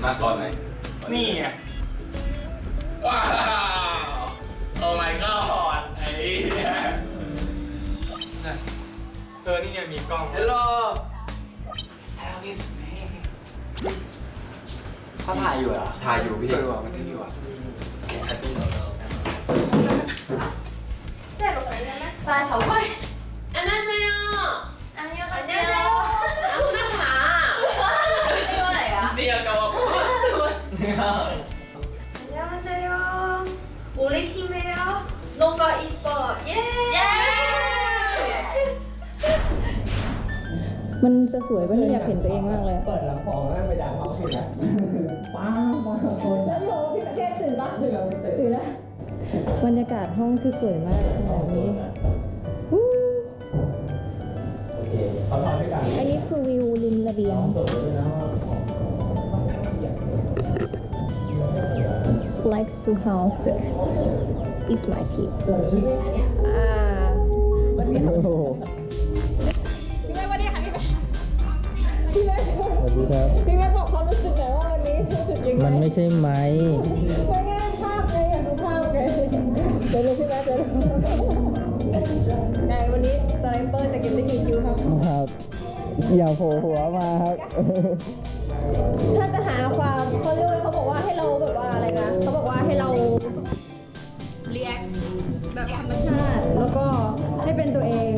มาก่อนไหนนี่ไงว้าวโอ้ my god ไอ้เนี่ยนี่ไงมีกล้อง Hello How is me เขาถ่ายอยู่เหรอถ่ายอยู่พี่ว่ะมันอยู่อ่ะแฮปปี้โนโน่쌤 자, 저거. 안녕하세요. 안녕하세요. 아무나 다. 이거 뭐야? 지어가 안녕하세요. 우리 팀이에요. 노파 eSport. 예.มันจะสวยป่ะที่อยากเห็นตัวเองมากเลยเปิดลำโพงแล้วไปด่าเขาสินะป้าคนแล้วโยพี่ประเทศตื่นปะตื่นแล้วบรรยากาศห้องคือสวยมากแบบนี้โอเคเขาทำด้วยกัน อันนี้คือวิวริมระเบียง Like to house is my team วันนี้พี่แม่วันนี้ค่ะพี่แม่สวัสดีครับพี่แม่บอกความรู้สึกหน่อยว่าวันนี้รู้สึกยังไงมันไม่ใช่ไหมไม่ง่ายภาพเลยอยากดูภาพเลยเดี๋ยวเลยพี่แม่เดี๋ยวไงวันนี้สไนเปอร์จะเก็บได้กี่คิวครับครับอย่าโผล่หัวมาครับ ถ้าจะหาความเขาเรียกว่าเขาบอกว่าให้เราแบบว่าอะไรนะเขาบอกว่าให้เราเรียกแบบธรรมชาติแล้วก็ให้เป็นตัวเอง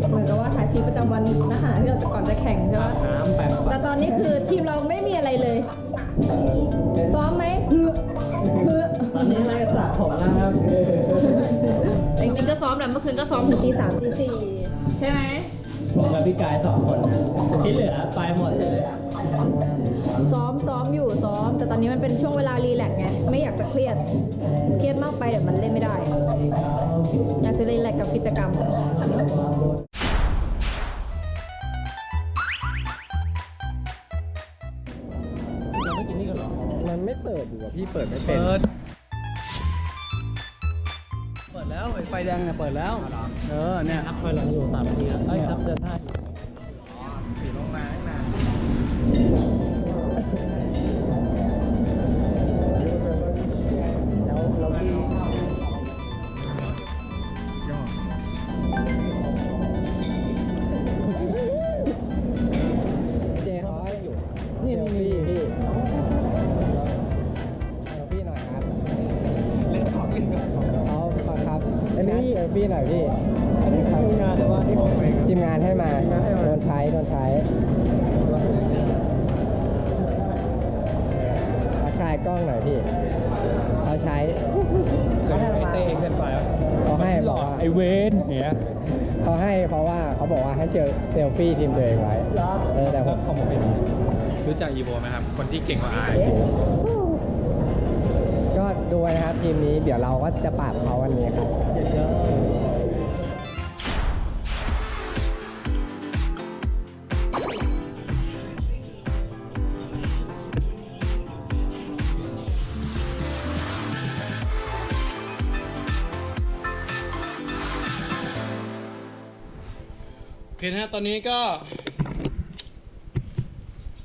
เหมือนกับว่าถ่ายชีวิตประจำวันนะคะที่เราก่อนจะแข่งใช่ไหมแต่ตอนนี้คือทีมเราไม่มีอะไรเลยซ้อมไหมตอนนี้เราจะสระผมนะครับ จริงๆก็ซ้อมแหละเมื่อคืนก็ซ้อมถึงตี 3 ตี 4ใช่ไหมผมกับพี่กาย2 คนนะที่เหลือไปหมดเลยซ้อมอยู่แต่ตอนนี้มันเป็นช่วงเวลารีแลกซ์ไงไม่อยากจะเครียดมากไปเดี๋ยวมันเล่นไม่ได้อยากจะรีแลกซ์กับกิจกรรมไม่กินนี่กันหรอมันไม่เปิดอยู่อะพี่เปิดไม่เป็นเปิดแล้วไฟแดงเนี่ยเปิดแล้วเนี่ยนับถอยหลังอยู่3 นาทีแล้วนับเดินหน้าอยู่สีลงมาให้นานแล้วพี่เจเขาให้อยู่นี่พี่หน่อยครับเล่นของเอาครับอันนี้เซลฟี่หน่อยพี่อันนี้ทีมงานหรือว่าที่ผมเองทีมงานให้มาโดนใช้ถ่ายกล้องหน่อยพี่เขาใช้เขาให้มาเต้เส้นไปเขาให้บอกว่าไอเวนเนี่ยเขาให้เพราะว่าเขาบอกว่าให้เจอเซลฟี่ทีมตัวเองไว้แต่ผมไม่รู้จักอีโบไหมครับคนที่เก่งกว่าไอก็ดูนะครับทีมนี้เดี๋ยวเราก็จะปราบเขาวันนี้ครับโอเคนะตอนนี้ก็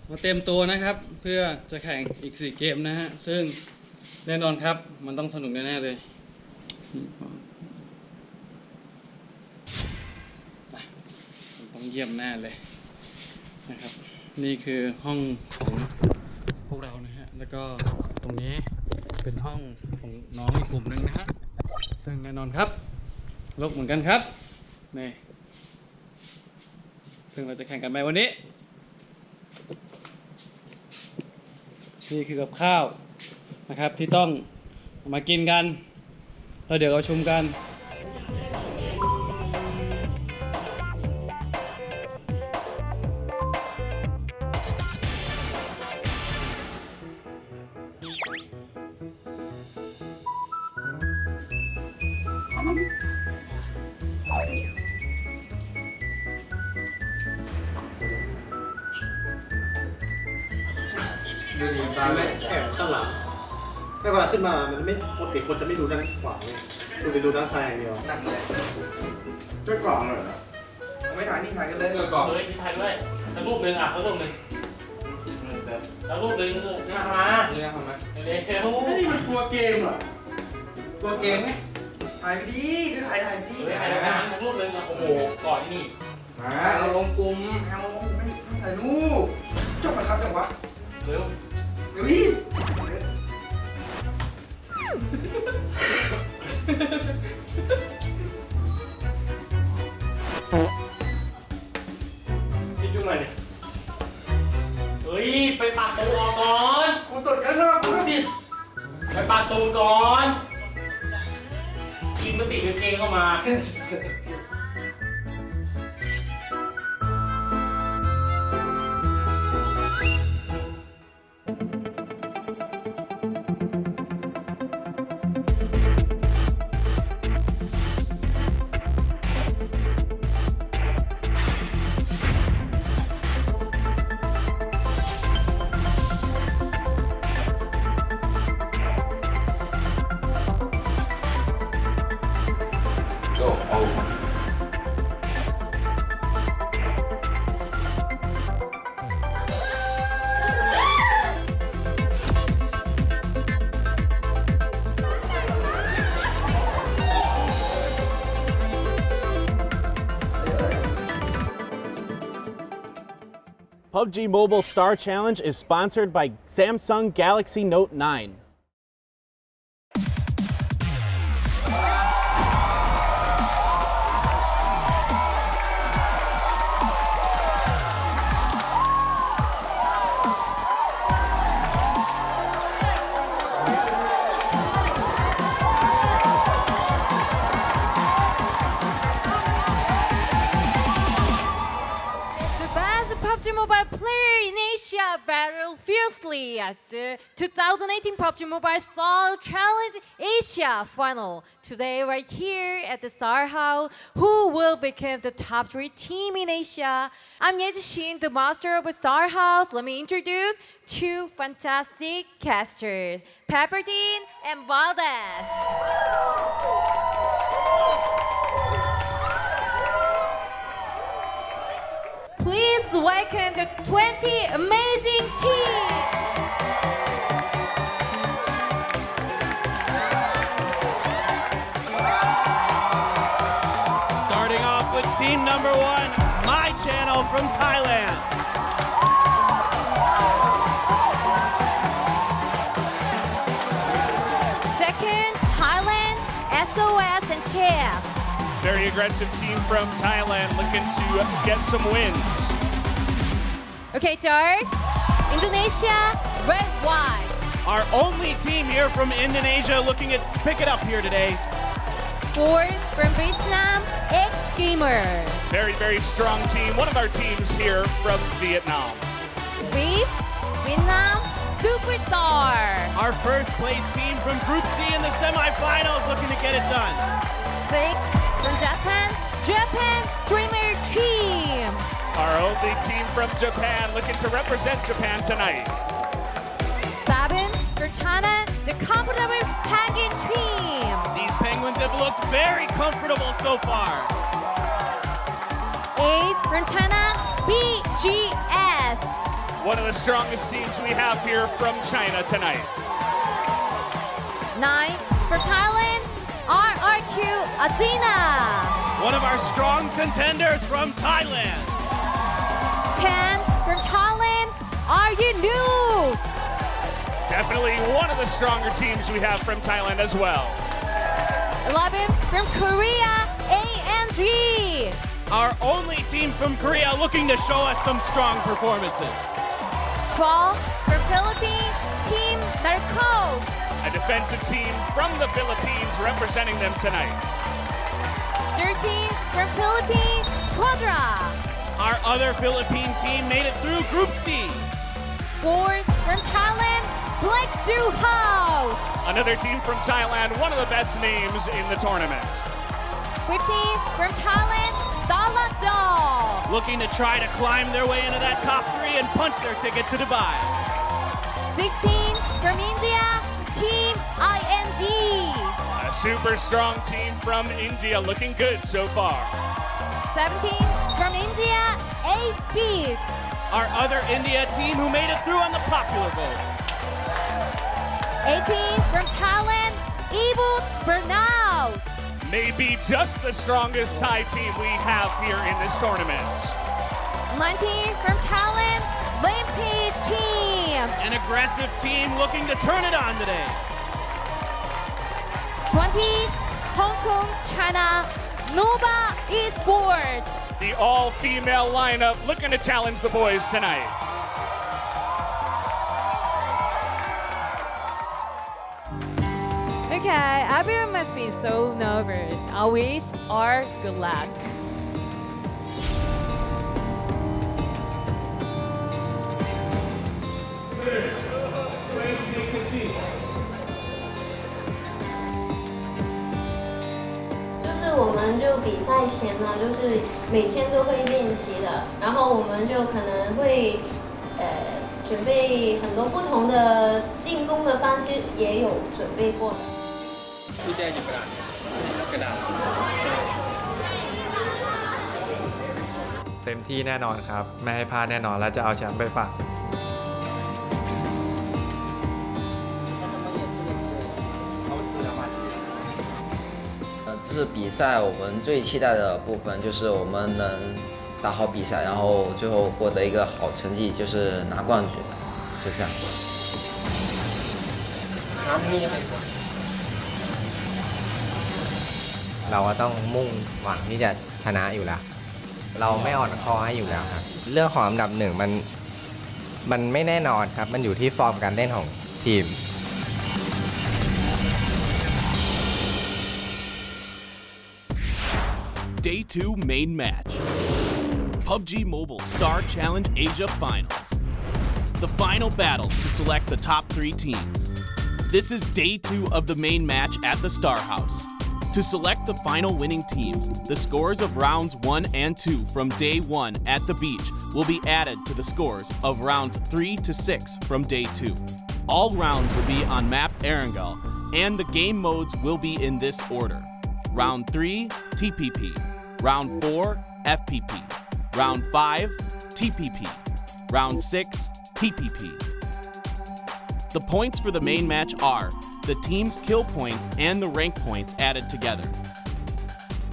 มาเต็มตัวนะครับเพื่อจะแข่งอีก4 เกมนะฮะซึ่งแน่นอนครับมันต้องสนุกแน่ๆเลยต้องเยี่ยมแน่เลยนะครับนี่คือห้องของพวกเรานะฮะแล้วก็ตรงนี้เป็นห้องของน้องอีกกลุ่มหนึ่งนะฮะซึ่งแน่นอนครับลกเหมือนกันครับนี่ซึ่งเราจะแข่งกันไปวันนี้นี่คือกับข้าวนะครับที่ต้องมากินกันแล้วเดี๋ยวเราชมกันดูดีตาแม่แอบข้างหลังไม่เวลาขึ้นมามันไม่ปกติคนจะไม่ดูด้านขวาเลยดูไปดูด้านซ้ายอย่างเดียวนั่นเลยจะกล่องเลยไม่ถ่ายนี่ถ่ายกันเลยกล่องเลยถ่ายด้วยสักรูปหนึ่งสักรูปหนึ่ง แล้วรูปดึงงานมาเร็วเร็ว นี่มันกลัวเกมเหรอ กลัวเกมไหม ถ่ายไปดีดูถ่ายไปดี เฮ้ยใครทำงานรูปดึงโอ้โหก่อนนี่ มาเราลงกลุ่มแอลไม่ถ่ายรูปจบไหมครับจังวะ เร็ว เดี๋ยวพี่ คิดยุ่งอะไรเนี่ยเฮ้ยไปปัดตูออกก่อน กูตรวจกันนะกูก็ผิด ไปปัดตูก่อนกินมันติดกางเกงเข้ามา PUBG Mobile Star Challenge is sponsored by Samsung Galaxy Note 9. The best PUBG Mobile player in Asia battled fiercely at the 2018 PUBG Mobile Star Challenge Asia Final. Today, right here at the Star House, who will become the top 3 team in Asia? I'm Yejishin, the master of Star House. Let me introduce 2 fantastic casters, Pepperdine and Valdez. Please welcome the 20 amazing teams. Starting off with team number 1, My Channel from Thailand. Second, Thailand, SOS and TF. Very aggressive team from Thailand looking to get some wins. Okay, third, Indonesia, Red White. Our only team here from Indonesia looking to pick it up here today. Fourth, from Vietnam, X Gamer. Very, very strong team. One of our teams here from Vietnam. Fifth, Vietnam, Superstar. Our first place team from Group C in the semifinals looking to get it done. Sixth, from Japan, Japan Streamer Team. Our only team from Japan looking to represent Japan tonight. Seven, for China, the comfortable Penguin Team. These Penguins have looked very comfortable so far. Eight, from China, BGS. One of the strongest teams we have here from China tonight. Nine, for Thailand, RRQ Athena. One of our strong contenders from Thailand. 10, from Thailand, Are You New? Definitely one of the stronger teams we have from Thailand as well. 11, from Korea, ANG. Our only team from Korea looking to show us some strong performances. 12, from Philippines, Team Narcos. A defensive team from the Philippines representing them tonight. 13, from Philippines, Quadra. Our other Philippine team made it through Group C. 4, from Thailand, Black Zoo House. Another team from Thailand, one of the best names in the tournament. 15, from Thailand, Dala Doll. Looking to try to climb their way into that top 3 and punch their ticket to Dubai. 16, from India, Team IND. A super strong team from India looking good so far. 17, from India, 8 Beats. our other India team who made it through on the popular vote. 18 from Thailand, Evil Burnout. Maybe just the strongest Thai team we have here in this tournament. 19 from Thailand, Rampage Team. An aggressive team looking to turn it on today. 20, Hong Kong, China, Nova Esports. The all-female lineup looking to challenge the boys tonight. Okay, everyone must be so nervous. I wish all good luck.我们就比赛前呢，就是每天都会练习的，然后我们就可能会准备很多不同的进攻的方式，也有准备过的。ผู้แจ้งอยู่กระดาษกระดาษ เต็มที่แน่นอนครับ ไม่ให้พลาดแน่นอนแล้วจะเอาแชมป์ไปฝาก 这次比赛我们最期待的部分就是我们能打好比赛，然后最后获得一个好成绩，就是拿冠军，就这样。เราก็ต้องมุ่งหวังที่จะชนะอยู่แล้ว เราไม่อ่อนคอให้อยู่แล้วครับ เรื่องของอันดับหนึ่งมันไม่แน่นอนครับ มันอยู่ที่ฟอร์มการเล่นของทีม Day 2 main match. PUBG Mobile Star Challenge Asia Finals. The final battles to select the top 3 teams. This is day 2 of the main match at the Star House. To select the final winning teams, the scores of rounds 1 and 2 from day 1 at the beach will be added to the scores of rounds 3 to 6 from day 2. All rounds will be on map Erangel, and the game modes will be in this order. Round 3, TPP. Round 4, FPP. Round 5, TPP. Round 6, TPP. The points for the main match are the team's kill points and the rank points added together.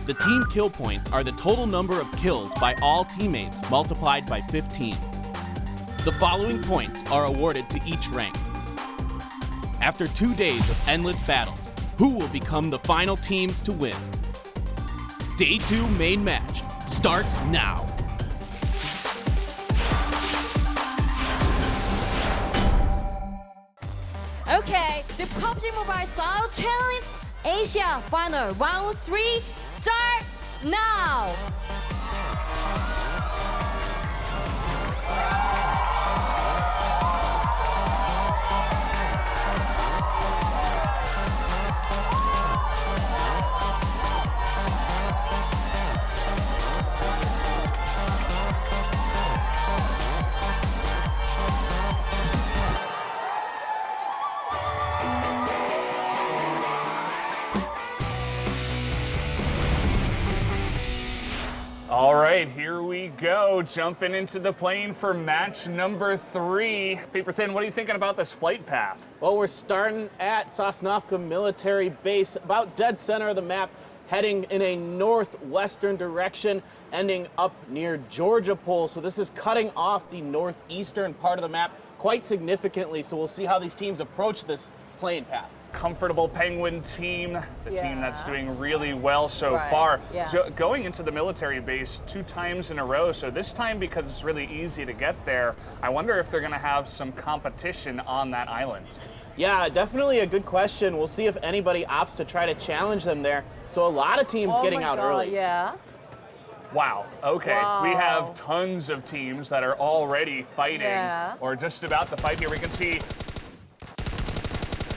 The team kill points are the total number of kills by all teammates multiplied by 15. The following points are awarded to each rank. After 2 days of endless battles, who will become the final teams to win? Day 2 main match starts now. Okay, the PUBG Mobile Style Challenge Asia Final Round 3 start now. All right, here we go. Jumping into the plane for match number 3. Paper Thin, what are you thinking about this flight path? Well, we're starting at Sosnovka Military Base, about dead center of the map, heading in a northwestern direction, ending up near Georgia Pole. So this is cutting off the northeastern part of the map quite significantly. So we'll see how these teams approach this plane path. Comfortable Penguin team, the team that's doing really well so far. Going into the military base 2 times in a row, so this time because it's really easy to get there, I wonder if they're going to have some competition on that island. Yeah, definitely a good question. We'll see if anybody opts to try to challenge them there. So a lot of teams getting out early. Yeah. Wow, okay. We have tons of teams that are already fighting or just about to fight here. We can see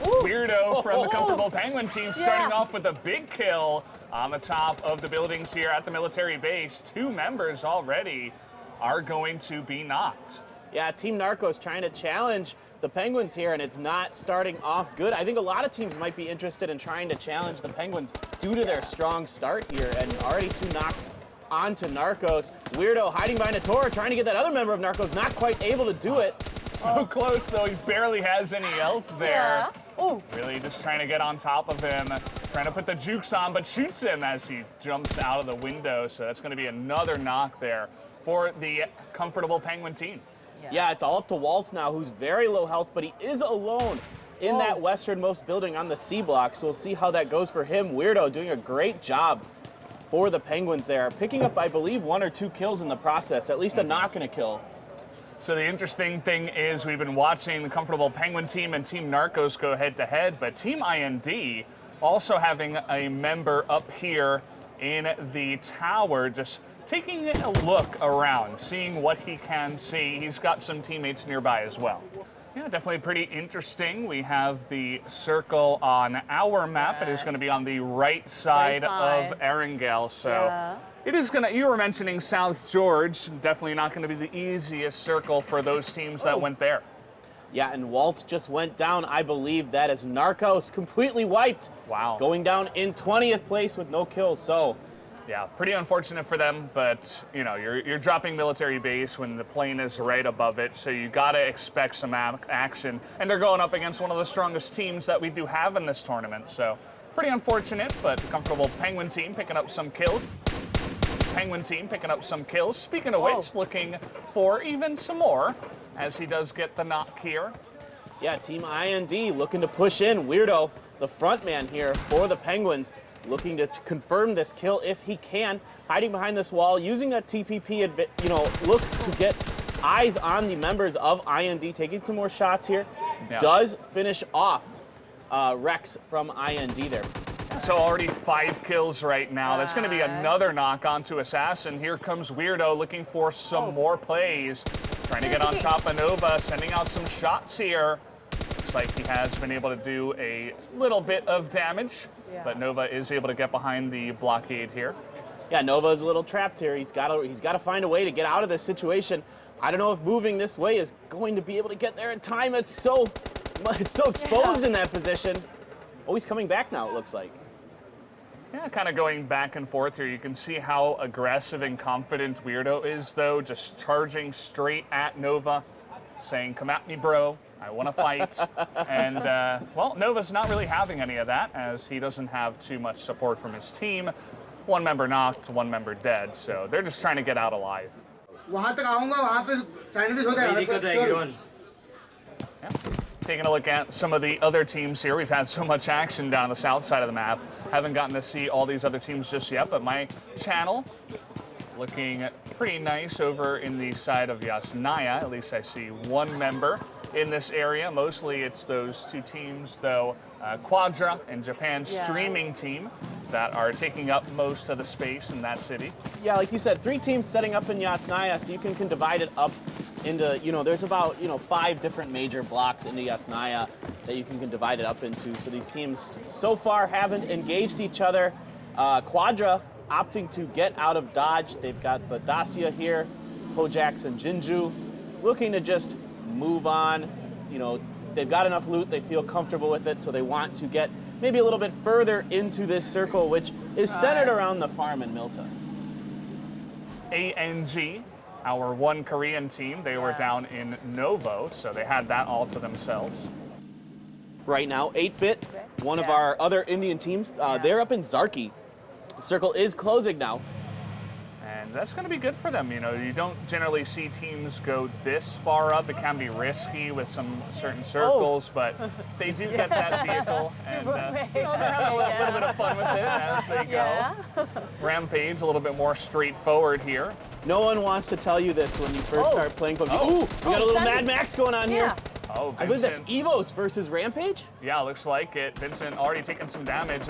Weirdo from the Comfortable Penguin team starting off with a big kill on the top of the buildings here at the military base. 2 members already are going to be knocked. Yeah, Team Narcos trying to challenge the Penguins here, and it's not starting off good. I think a lot of teams might be interested in trying to challenge the Penguins due to their strong start here, and already 2 knocks onto Narcos. Weirdo hiding behind a Tora, trying to get that other member of Narcos, not quite able to do it. So close, though. He barely has any health there. Yeah. Oh. Really just trying to get on top of him, trying to put the jukes on, but shoots him as he jumps out of the window. So that's going to be another knock there for the comfortable Penguin team. Yeah, it's all up to Waltz now, who's very low health, but he is alone in that westernmost building on the C block. So we'll see how that goes for him. Weirdo doing a great job for the Penguins there, picking up, I believe, 1 or 2 kills in the process, at least a knock and a kill. So the interesting thing is we've been watching the comfortable Penguin team and Team Narcos go head-to-head, but Team IND also having a member up here in the tower, just taking a look around, seeing what he can see. He's got some teammates nearby as well. Yeah, definitely pretty interesting. We have the circle on our map. It is going to be on the right side of Erangel. So it is going to, you were mentioning South George, definitely not going to be the easiest circle for those teams that went there. Yeah, and Waltz just went down. I believe that is Narcos completely wiped. Wow. Going down in 20th place with no kills. So yeah, pretty unfortunate for them, but you know, you're dropping military base when the plane is right above it, so you gotta expect some action. And they're going up against one of the strongest teams that we do have in this tournament, so pretty unfortunate, but comfortable Penguin team picking up some kills. Penguin team picking up some kills. Speaking of which, looking for even some more, as he does get the knock here. Yeah, Team IND looking to push in. Weirdo, the front man here for the Penguins, looking to confirm this kill if he can, hiding behind this wall, using that TPP, look to get eyes on the members of IND, taking some more shots here. Yeah. Does finish off Rex from IND there. So already 5 kills right now. That's going to be another knock onto Assassin. Here comes Weirdo looking for some more plays. Trying to get on top of Nova, sending out some shots here. Looks like he has been able to do a little bit of damage, but Nova is able to get behind the blockade here. Yeah, Nova's a little trapped here. He's got to find a way to get out of this situation. I don't know if moving this way is going to be able to get there in time. It's so exposed in that position. Oh, he's coming back now, it looks like. Yeah, kind of going back and forth here. You can see how aggressive and confident Weirdo is, though, just charging straight at Nova, saying, "Come at me, bro. I want to fight." And, well, Nova's not really having any of that, as he doesn't have too much support from his team. 1 member knocked, 1 member dead, so they're just trying to get out alive. Yeah. Taking a look at some of the other teams here. We've had so much action down on the south side of the map. Haven't gotten to see all these other teams just yet, but my channel looking pretty nice over in the side of Yasnaya. At least I see 1 member in this area. Mostly it's those 2 teams, though, Quadra and Japan's streaming team, that are taking up most of the space in that city. Yeah, like you said, 3 teams setting up in Yasnaya, so you can divide it up into, there's about, 5 different major blocks into Yasnaya that you can divide it up into. So these teams so far haven't engaged each other. Quadra opting to get out of Dodge. They've got the Dacia here, Pojax and Jinju, looking to just move on. They've got enough loot, they feel comfortable with it, so they want to get maybe a little bit further into this circle, which is centered around the farm in Milta. ANG, our 1 Korean team, they were down in Novo, so they had that all to themselves. Right now, 8-Bit, one of our other Indian teams, they're up in Zarki. The circle is closing now. And that's going to be good for them. You don't generally see teams go this far up. It can be risky with some certain circles, but they do get that vehicle, and they're having a little bit of fun with it as they go. Rampage, a little bit more straightforward here. No one wants to tell you this when you first start playing PUBG. Ooh, we got a little Mad Max going on here. Oh, Vincent. I believe that's Evos versus Rampage? Yeah, looks like it. Vincent already taking some damage.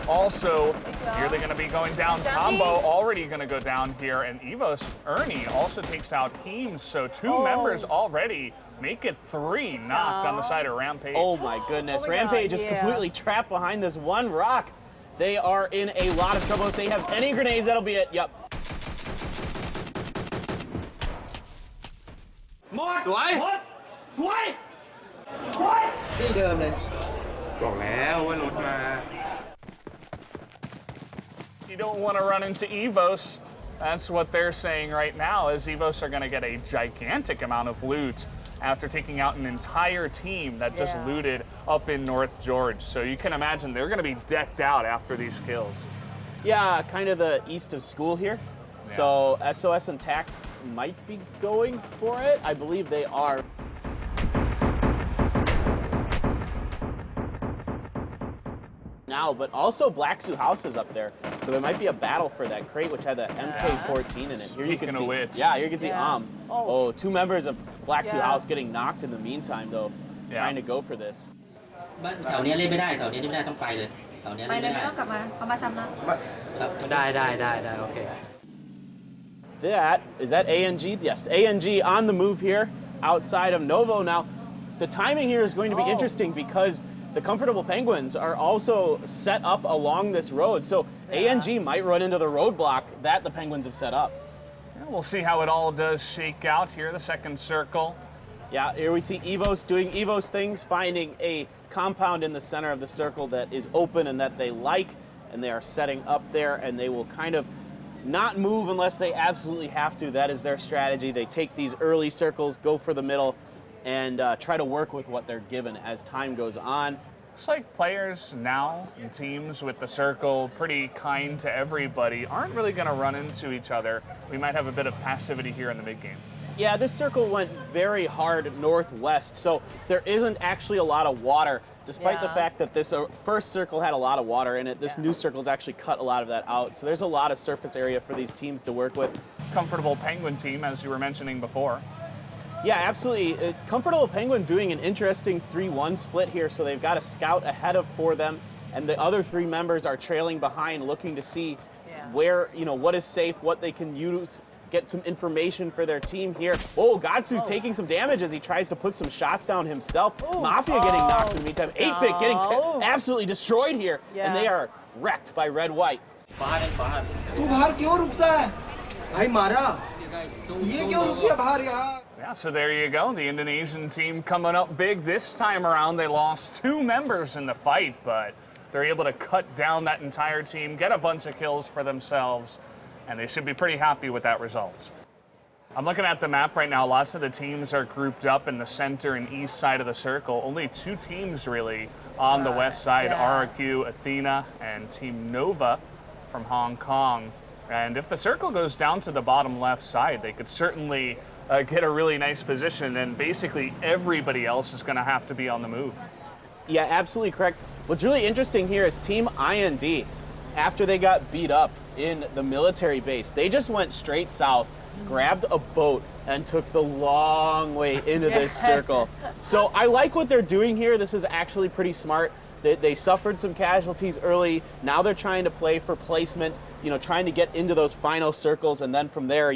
Also, here they're going to be going down. Combo already going to go down here, and Evos Ernie also takes out Heems, so 2 members already make it 3 knocked on the side of Rampage. Oh my goodness, Rampage is completely trapped behind this 1 rock. They are in a lot of trouble. If they have any grenades, that'll be it. Yep. ที่เดิมเลย บอกแล้วว่ารถมา You don't want to run into Evos. That's what they're saying right now, is Evos are going to get a gigantic amount of loot after taking out an entire team that just looted up in North George. So you can imagine they're going to be decked out after these kills. Yeah, kind of the east of school here. So SOS and TAC might be going for it. I believe they are. Now, but also Black Sioux House is up there, so there might be a battle for that crate, which had the MK14 in it. Here you can see, here you can see Oh, 2 members of Black Sioux House getting knocked in the meantime, though, trying to go for this. แถวนี้เล่นไม่ได้แถวนี้เล่นไม่ได้ต้องไปเลยแถวนี้เล่นไม่ได้ ไปเลยไม่ต้องกลับมาเขามาซ้ำนะ ได้โอเค Is that ANG? Yes, ANG on the move here outside of Novo. Now, the timing here is going to be interesting because the Comfortable Penguins are also set up along this road. So ANG might run into the roadblock that the Penguins have set up. Yeah, we'll see how it all does shake out here, the second circle. Yeah, here we see Evos doing Evos things, finding a compound in the center of the circle that is open and that they like, and they are setting up there, and they will kind of not move unless they absolutely have to. That is their strategy. They take these early circles, go for the middle, and try to work with what they're given as time goes on. Looks like players now in teams with the circle, pretty kind to everybody, aren't really going to run into each other. We might have a bit of passivity here in the mid-game. Yeah, this circle went very hard northwest, so there isn't actually a lot of water. Despite the fact that this first circle had a lot of water in it, this new circle's actually cut a lot of that out. So there's a lot of surface area for these teams to work with. Comfortable Penguin team, as you were mentioning before. Yeah, absolutely. Comfortable Penguin doing an interesting 3-1 split here, so they've got a scout ahead of for them, and the other 3 members are trailing behind, looking to see where, what is safe, what they can use, get some information for their team here. Oh, Gatsu's taking some damage as he tries to put some shots down himself. Mafia getting knocked in the meantime. 8-Bit getting absolutely destroyed here, and they are wrecked by Red-White. Yeah, so there you go. The Indonesian team coming up big this time around. They lost 2 members in the fight, but they're able to cut down that entire team, get a bunch of kills for themselves, and they should be pretty happy with that result. I'm looking at the map right now. Lots of the teams are grouped up in the center and east side of the circle. Only 2 teams really on the west side, RRQ, Athena, and Team Nova from Hong Kong. And if the circle goes down to the bottom left side, they could certainly get a really nice position, and basically everybody else is going to have to be on the move. Yeah, absolutely correct. What's really interesting here is Team IND, after they got beat up in the military base, they just went straight south, grabbed a boat, and took the long way into this circle. So I like what they're doing here. This is actually pretty smart. They suffered some casualties early. Now they're trying to play for placement, trying to get into those final circles, and then from there,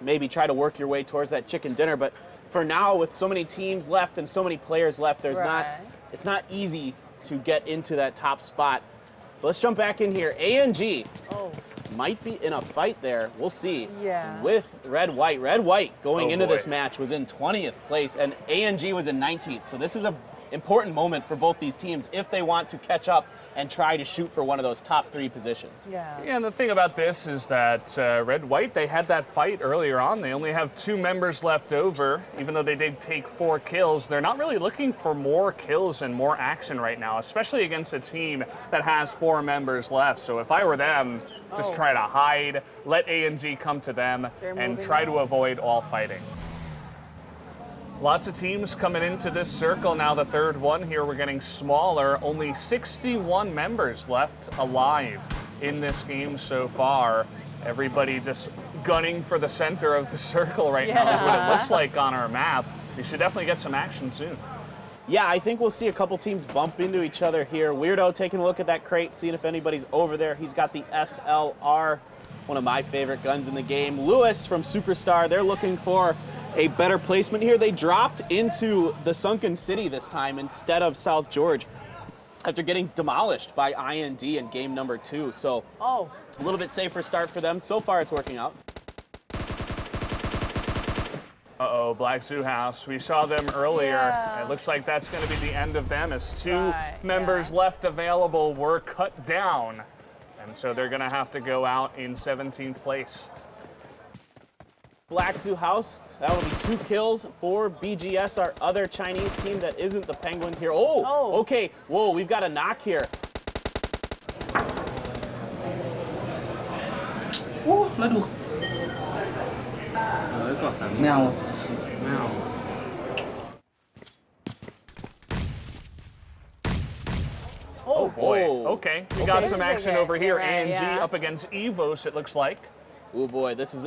maybe try to work your way towards that chicken dinner. But for now, with so many teams left and so many players left, it's not easy to get into that top spot. But let's jump back in here. ANG might be in a fight there. We'll see. With Red-White. Red-White going into this match was in 20th place, and ANG was in 19th. So this is an important moment for both these teams if they want to catch up and try to shoot for one of those top 3 positions. Yeah, and the thing about this is that Red-White, they had that fight earlier on. They only have 2 members left over. Even though they did take 4 kills, they're not really looking for more kills and more action right now, especially against a team that has 4 members left. So if I were them, just try to hide, let ANG come to them, and try to avoid all fighting. Lots of teams coming into this circle now. The third one here, we're getting smaller. Only 61 members left alive in this game so far. Everybody just gunning for the center of the circle right now is what it looks like on our map. We should definitely get some action soon. Yeah, I think we'll see a couple teams bump into each other here. Weirdo taking a look at that crate, seeing if anybody's over there. He's got the SLR, one of my favorite guns in the game. Lewis from Superstar, they're looking for a better placement here. They dropped into the Sunken City this time instead of South George after getting demolished by IND in game number 2. So a little bit safer start for them. So far it's working out. Uh-oh, Black Zoo House. We saw them earlier. Yeah. It looks like that's going to be the end of them as two members left available were cut down. And so they're going to have to go out in 17th place. Black Zoo House, that will be 2 kills for BGS, our other Chinese team that isn't the Penguins here. Oh, okay. Whoa, we've got a knock here. โอ้แล้วดูกด3ไม่เอา Oh boy. Okay, we got some This is action it. over here. Right, ANG yeah. up against Evos, it looks like. Oh boy, this is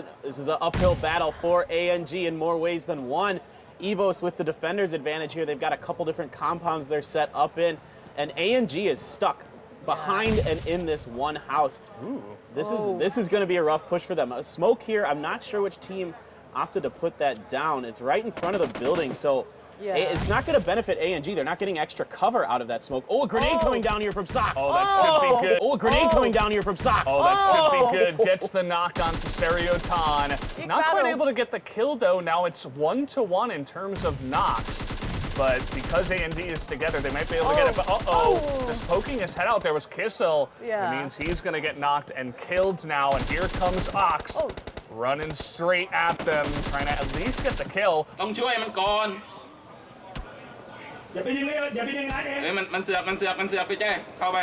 an uphill battle for ANG in more ways than one. Evos with the defender's advantage here. They've got a couple different compounds they're set up in, and ANG is stuck behind and in this one house. Ooh. This is going to be a rough push for them. A smoke here. I'm not sure which team opted to put that down. It's right in front of the building, so it's not going to benefit ANG. They're not getting extra cover out of that smoke. Oh, a grenade coming down here from Sox. Oh, that should be good. Oh, a grenade coming down here from Sox. Oh, that should be good. Gets the knock onto Seriotan. Not quite able to get the kill, though. Now it's 1-1 in terms of knocks. But because ANG is together, they might be able to get it. But just poking his head out. There was Kissel. It means he's going to get knocked and killed now. And here comes Ox running straight at them, trying to at least get the kill. ต้องช่วยมันก่อนมันเสือกไปแจ้เข้าไป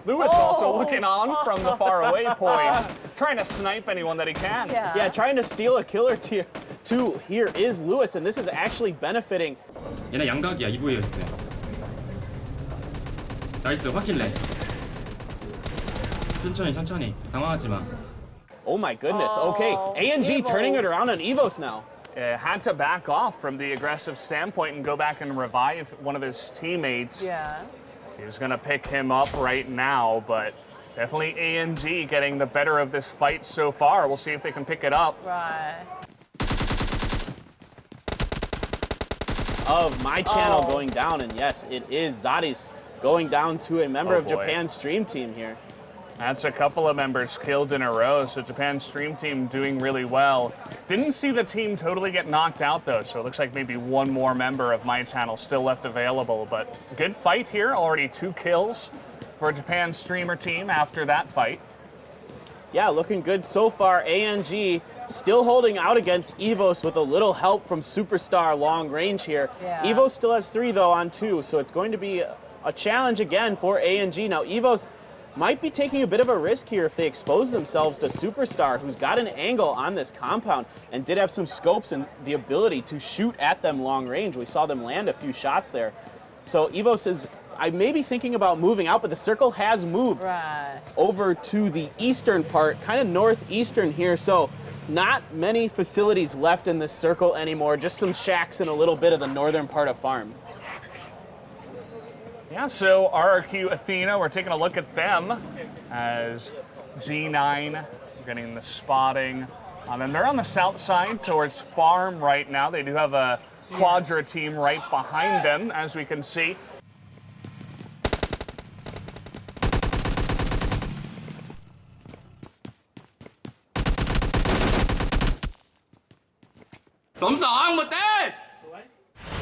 Lewis also looking on from the far away point, trying to snipe anyone that he can. Yeah, trying to steal a killer two here is Lewis, and this is actually benefiting. 얘네 양각이야 2부였어. 나이스 확킬 내. 천천히 당황하지 마. Oh my goodness. Okay, ANG turning it around on Evos now. Had to back off from the aggressive standpoint and go back and revive one of his teammates. He's going to pick him up right now, but definitely ANG getting the better of this fight so far. We'll see if they can pick it up. Right. Of my channel going down, and yes, it is Zadis going down to a member of Japan's stream team here. That's a couple of members killed in a row, so Japan's stream team doing really well. Didn't see the team totally get knocked out, though, so it looks like maybe one more member of my channel still left available. But good fight here, already 2 kills for Japan's streamer team after that fight. Yeah, looking good so far. ANG still holding out against Evos with a little help from Superstar long range here. Evos still has 3, though, on 2, so it's going to be a challenge again for ANG. Now, Evos might be taking a bit of a risk here if they expose themselves to Superstar, who's got an angle on this compound and did have some scopes and the ability to shoot at them long range. We saw them land a few shots there. So Evos is, I may be thinking about moving out, but the circle has moved over to the eastern part, kind of northeastern here. So not many facilities left in this circle anymore, just some shacks in a little bit of the northern part of farm. Yeah, so RRQ Athena, we're taking a look at them as G9 getting the spotting. And they're on the south side towards farm right now. They do have a Quadra team right behind them, as we can see.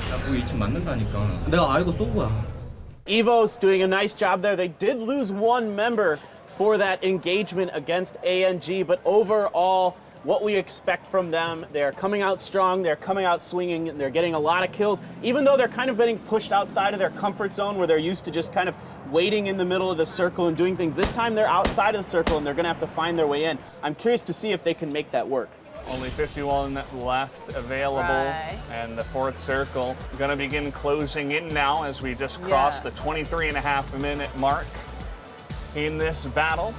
야구 2층 맞는다니까. 내가 알고 쏜 거야. Evos doing a nice job there. They did lose 1 member for that engagement against ANG, but overall, what we expect from them, they're coming out strong, they're coming out swinging, and they're getting a lot of kills, even though they're kind of getting pushed outside of their comfort zone where they're used to just kind of waiting in the middle of the circle and doing things. This time they're outside of the circle and they're going to have to find their way in. I'm curious to see if they can make that work. Only 51 left available, and the 4th circle going to begin closing in now as we just crossed the 23.5-minute mark in this battle.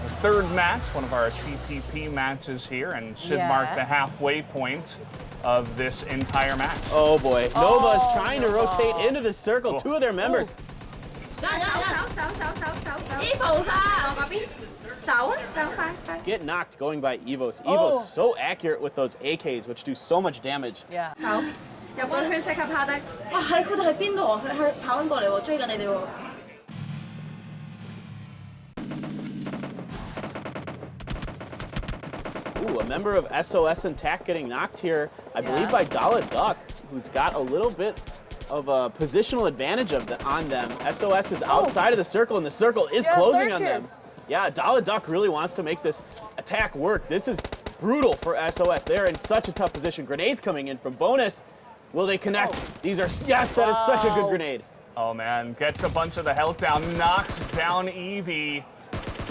The 3rd match, one of our TPP matches here, and should mark the halfway point of this entire match. Oh boy, Nova's trying to rotate into the circle. 2 of their members. Get knocked going by Evos. Evos so accurate with those AKs, which do so much damage. 入個圈即刻趴低。哇，係佢哋喺邊度啊？佢跑緊過嚟喎，追緊你哋喎。Ooh, a member of SOS and TAC getting knocked here, I believe by Dala Duck, who's got a little bit of a positional advantage on them. SOS is outside of the circle, and the circle is closing on them. Yeah, Dala Duck really wants to make this attack work. This is brutal for SOS. They're in such a tough position. Grenades coming in from Bonus. Will they connect? These are, yes, that is such a good grenade. Oh man, gets a bunch of the health down, knocks down Evie.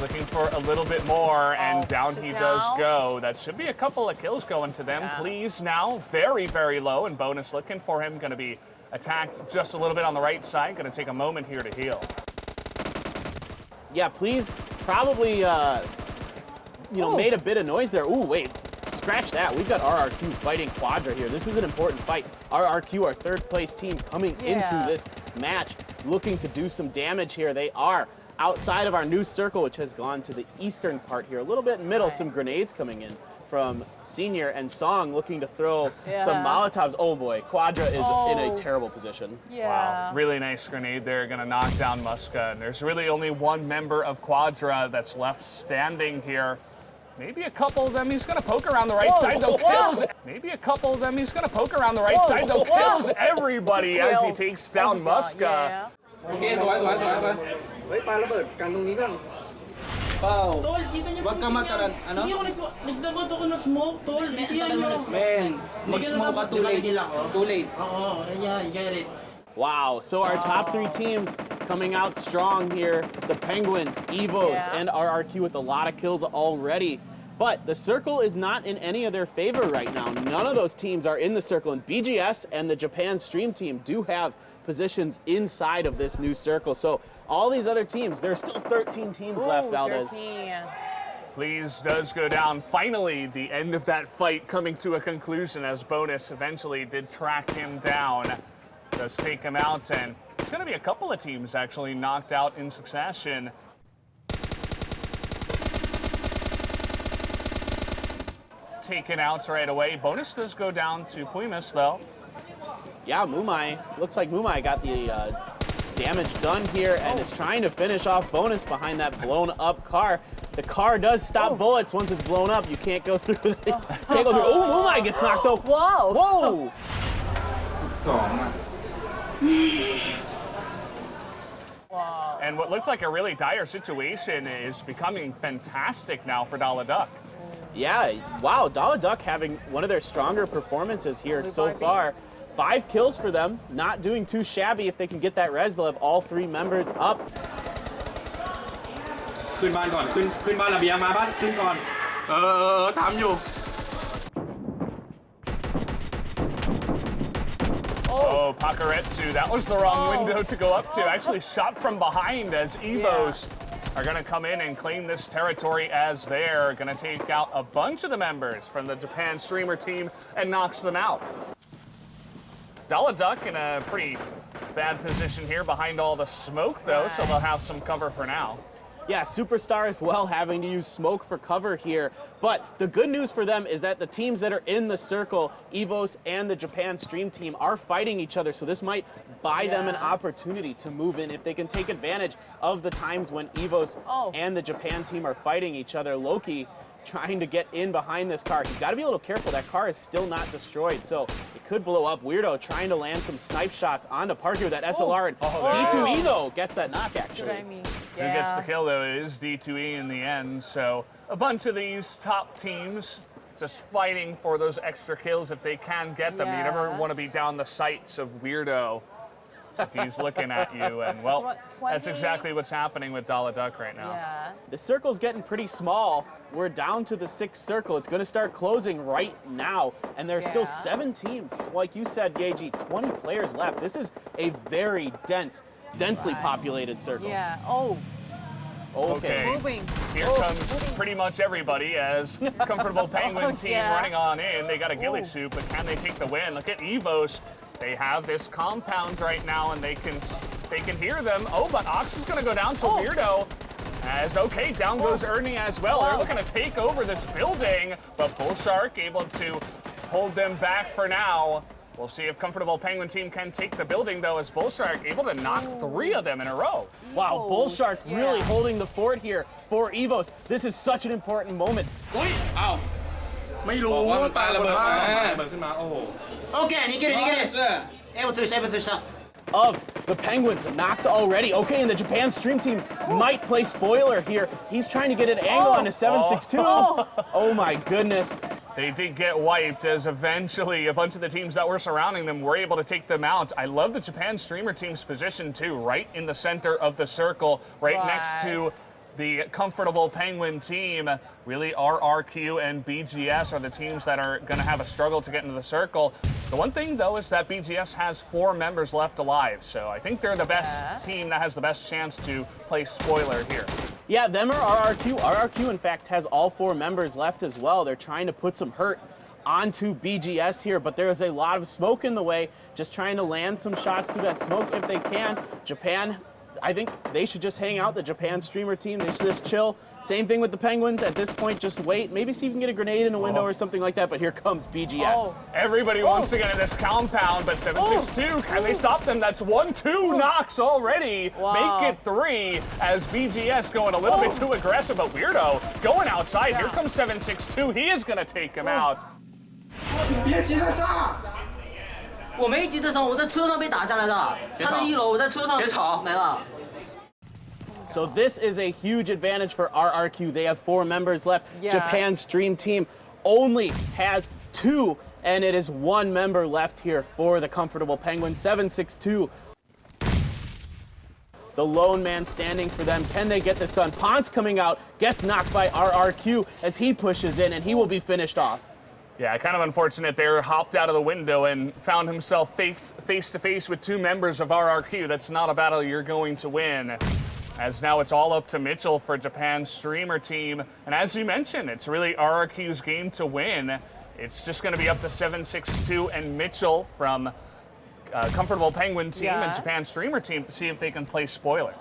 Looking for a little bit more, and down he does go. That should be a couple of kills going to them. Please now, very, very low, and Bonus looking for him. Gonna be attacked just a little bit on the right side. Gonna take a moment here to heal. Yeah, please probably, made a bit of noise there. Ooh, wait, scratch that. We've got RRQ fighting Quadra here. This is an important fight. RRQ, our third place team, coming into this match, looking to do some damage here. They are outside of our new circle, which has gone to the eastern part here. A little bit in middle, some grenades coming in from Senior and Song looking to throw some Molotovs. Oh boy, Quadra is in a terrible position. Wow, really nice grenade there, gonna knock down Muska. And there's really only one member of Quadra that's left standing here. Maybe a couple of them he's gonna poke around the right side, though kills. Maybe a couple of them he's gonna poke around the right side, though kills everybody as he takes down Muska. Okay, สวย เฮ้ยปาระเบิดกันตรงนี้ก่อน Wow. Wag ka mataran, ano? Nagdagot ako ng smoke, tol. Man, mag-smoke ka too late. Too late. Yeah, get it. Wow, so our top three teams coming out strong here. The Penguins, Evos, and RRQ with a lot of kills already. But the circle is not in any of their favor right now. None of those teams are in the circle, and BGS and the Japan Stream team do have positions inside of this new circle. So all these other teams, there's still 13 teams left, Valdez. Please does go down. Finally, the end of that fight coming to a conclusion as Bonus eventually did track him down. Does take him out, and it's going to be a couple of teams actually knocked out in succession. Taken out right away. Bonus does go down to Puimas, though. Yeah, Mumai. Looks like Mumai got the damage done here and is trying to finish off Bonus behind that blown up car. The car does stop bullets once it's blown up. You can't go through it. Can't go through. Oh, Mumai gets knocked out. Whoa. Whoa. And what looked like a really dire situation is becoming fantastic now for Dala Duck. Yeah, wow, Dala Duck having one of their stronger performances here so far. 5 kills for them, not doing too shabby. If they can get that res, they'll have all 3 members up. ขึ้นบ้านก่อนขึ้นบ้านระเบียงมาบ้านขึ้นก่อน ทำอยู่ Oh, Pakaretsu, that was the wrong window to go up to. Actually shot from behind as Evos are going to come in and claim this territory as they're going to take out a bunch of the members from the Japan streamer team and knocks them out. Dala Duck in a pretty bad position here behind all the smoke, though, so they'll have some cover for now. Yeah, Superstar as well having to use smoke for cover here. But the good news for them is that the teams that are in the circle, Evos and the Japan Stream team, are fighting each other. So this might buy them an opportunity to move in if they can take advantage of the times when Evos and the Japan team are fighting each other. Loki trying to get in behind this car. He's got to be a little careful. That car is still not destroyed, so it could blow up. Weirdo trying to land some snipe shots onto Parker with that SLR, and D2E, though, gets that knock, actually. Who gets the kill, though? It is D2E in the end, so a bunch of these top teams just fighting for those extra kills if they can get them. You never want to be down the sights of Weirdo if he's looking at you, and well, that's exactly what's happening with Dala Duck right now. The circle's getting pretty small. We're down to the 6th circle. It's going to start closing right now, and there's still 7 teams. Like you said, Yeji, 20 players left. This is a very densely populated circle. Okay. Here comes pretty much everybody as Comfortable Penguin team running on in. They got a ghillie suit, but can they take the win? Look at Evos. They have this compound right now, and they can hear them. Oh, but Ox is going to go down to Weirdo. As down goes Ernie as well. They're looking to take over this building, but Bull Shark able to hold them back for now. We'll see if Comfortable Penguin team can take the building, though, as Bull Shark able to knock 3 of them in a row. Wow, Bull Shark really holding the fort here for Evos. This is such an important moment. Ow. ไม่รู้ว่ามันปาระเบิดมาโอ้โห Okay, you get it. Ep4 shot. Of the Penguins knocked already. Okay, and the Japan Stream team might play spoiler here. He's trying to get an angle on a 7-6-2. Oh my goodness. They did get wiped as eventually a bunch of the teams that were surrounding them were able to take them out. I love the Japan streamer team's position too, right in the center of the circle, right next to the comfortable Penguin team. Really, RRQ and BGS are the teams that are going to have a struggle to get into the circle. The one thing, though, is that BGS has 4 members left alive, so I think they're the best team that has the best chance to play spoiler here. Yeah, them or RRQ. RRQ, in fact, has all 4 members left as well. They're trying to put some hurt onto BGS here, but there is a lot of smoke in the way, just trying to land some shots through that smoke if they can. Japan, I think they should just hang out, the Japan streamer team. They should just chill. Same thing with the Penguins. At this point, just wait. Maybe see if you can get a grenade in a window or something like that, but here comes BGS. Everybody wants to get in this compound, but 7-6-2, can they stop them? That's 1-2 knocks already. Make it 3 as BGS going a little bit too aggressive, but Weirdo going outside. Here comes 7-6-2. He is going to take him out. 别急着上。我没急着上，我在车上被打下来的。他在1楼，我在车上。别吵，没了。 So this is a huge advantage for RRQ. They have 4 members left. Japan's stream team only has 2, and it is 1 member left here for the comfortable Penguins. 7-6-2. The lone man standing for them. Can they get this done? Ponce coming out, gets knocked by RRQ as he pushes in, and he will be finished off. Yeah, kind of unfortunate there. Hopped out of the window and found himself face to face with 2 members of RRQ. That's not a battle you're going to win. As now it's all up to Mitchell for Japan's streamer team. And as you mentioned, it's really RRQ's game to win. It's just going to be up to 7-6-2 and Mitchell from Comfortable Penguin team and Japan streamer team to see if they can play spoiler.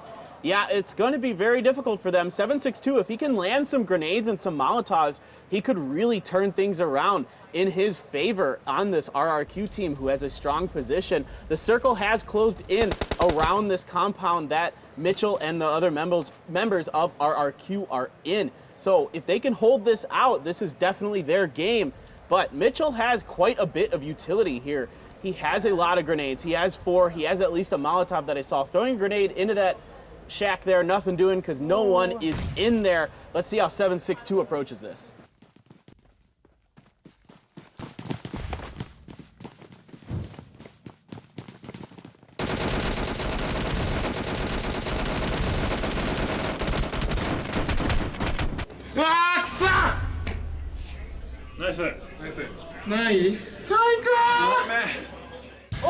Yeah, it's going to be very difficult for them. 7-6-2, if he can land some grenades and some Molotovs, he could really turn things around in his favor on this RRQ team who has a strong position. The circle has closed in around this compound that Mitchell and the other members of RRQ are in. So if they can hold this out, this is definitely their game. But Mitchell has quite a bit of utility here. He has a lot of grenades. He has 4. He has at least a Molotov that I saw. Throwing a grenade into that shack there, nothing doing because no one is in there. Let's see how 7-6-2 approaches this.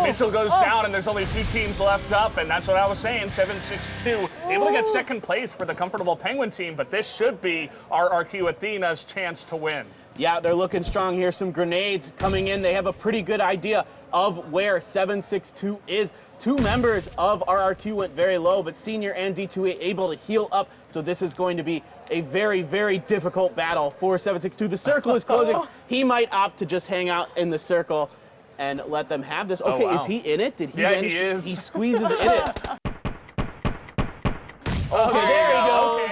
Mitchell goes down, and there's only 2 teams left up, and that's what I was saying, 7-6-2. Able to get second place for the comfortable Penguin team, but this should be RRQ Athena's chance to win. Yeah, they're looking strong here. Some grenades coming in. They have a pretty good idea of where 7-6-2 is. 2 members of RRQ went very low, but Senior and D2A able to heal up. So this is going to be a very, very difficult battle for 7-6-2. The circle is closing. He might opt to just hang out in the circle and let them have this. Okay, Is he in it? Did he manage? He is. He squeezes in it. Okay, there he goes.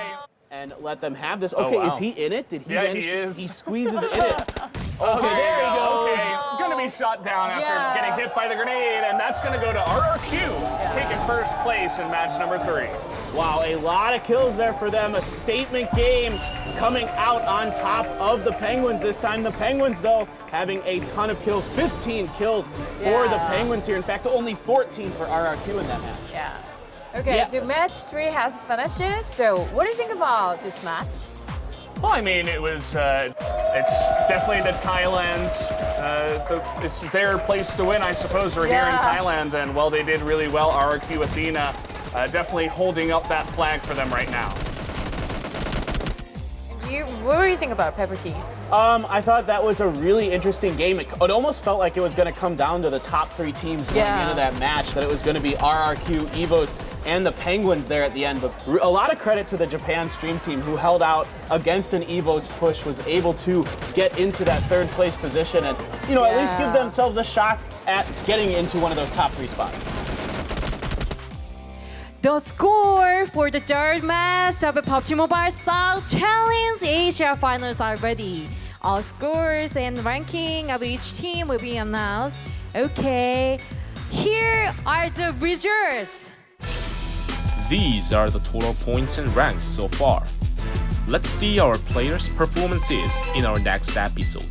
And let them have this. Okay, is he in it? Did he manage? He is. He squeezes in it. Okay, there he goes. Gonna be shot down after getting hit by the grenade, and that's gonna go to RRQ, taking first place in match number 3. Wow, a lot of kills there for them. A statement game coming out on top of the Penguins this time. The Penguins, though, having a ton of kills. 15 kills for the Penguins here. In fact, only 14 for RRQ in that match. Yeah. Okay, so match 3 has finished. So what do you think about this match? Well, I mean, it was, it's definitely the Thailand, it's their place to win, I suppose. We're here in Thailand, and, well, they did really well. RRQ Athena definitely holding up that flag for them right now. What do you think about Pepper Tea? I thought that was a really interesting game. It almost felt like it was going to come down to the top 3 teams going into that match, that it was going to be RRQ, EVOS, and the Penguins there at the end. But a lot of credit to the Japan stream team who held out against an EVOS push, was able to get into that 3rd place position and, you know, at least give themselves a shot at getting into one of those top 3 spots. The score for the 3rd match of the PUBG Mobile Style Challenge Asia Finals are ready. All scores and ranking of each team will be announced. Okay, here are the results. These are the total points and ranks so far. Let's see our players' performances in our next episode.